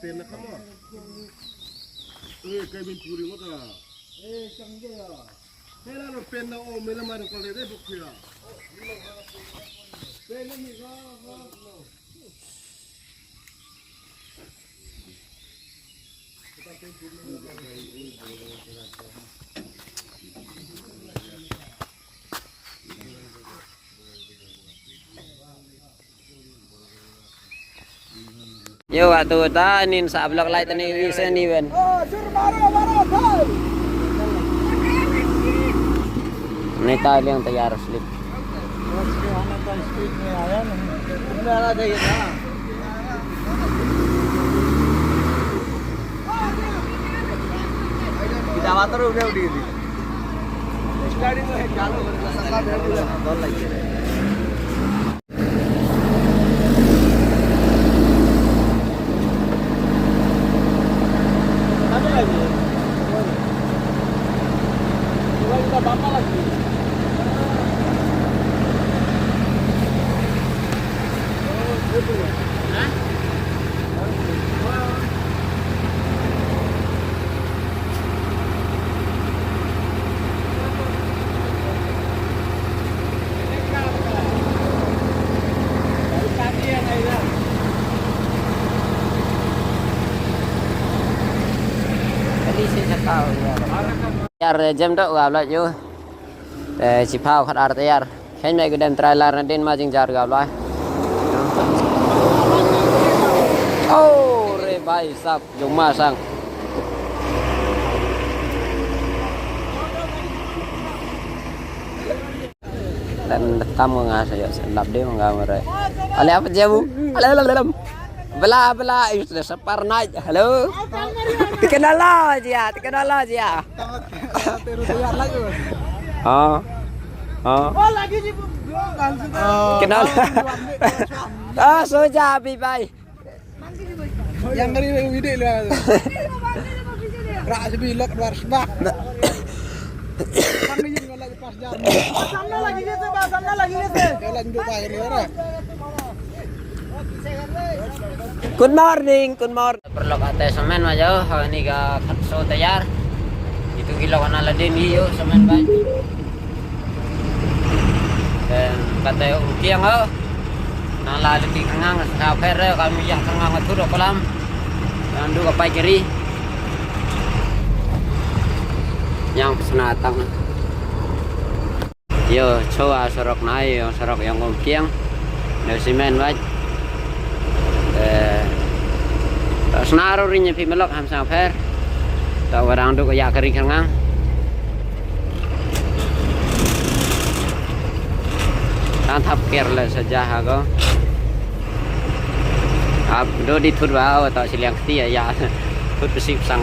เป็นนะครับว่าเคยเป็นปูริมดอ่ะจังเดียวเฮ้ยเราเป็นนะโอ้ไม่ละมาดูกันเลยได้บุกเถื่อเป็นแล้วมีก็Yo waktu tanin sa blok light ni isen event. Oh, sur baru thal. Ni tali yang tayar slip. उसके आने का स्पीड में आया नहीं मेरा जाइए ना kita water udah di starting में चालू सका भेड़ दौड़ लगी है कब लगी है kita बापा लगी Tayar jam dak gab la yo. Si phao khat ar tayar. Khen mai cái đem trailer na den ma jing jar gab la. Oh, re bai sap jong ma sang. Dan tamu ngasa yo lap de ngam re. Ale apa jabu? Ale. Bela sudah separ naik. Halo. Dikenal aja ya. Oh, lagi sih kenal. Soja bye. Yang ngeri video lah. Rak sebilok luar sebab. Kami juga lagi pas jalan. Sana lagi gitu, Pak. Sana lagi gitu. Jalan juga ini orang. Good morning. Perlu kata semen aja. Ini ka so tayar. Itu kilo kan ala din hiyo semen ba. Dan kata ukiang ho. Nang lalu di kangang sa pere kami yang kangang atur kolam. Dan du kapai kiri. Yang senatang. Yo, coba sorok naik, sorok yang ukiang. Ada semen ba. Senaro rinya pi melok ham sang pher ta warang du ya kari kangang tan thap kerle saja hago ab do di thut wa ta siliang ti ya thut pesip sang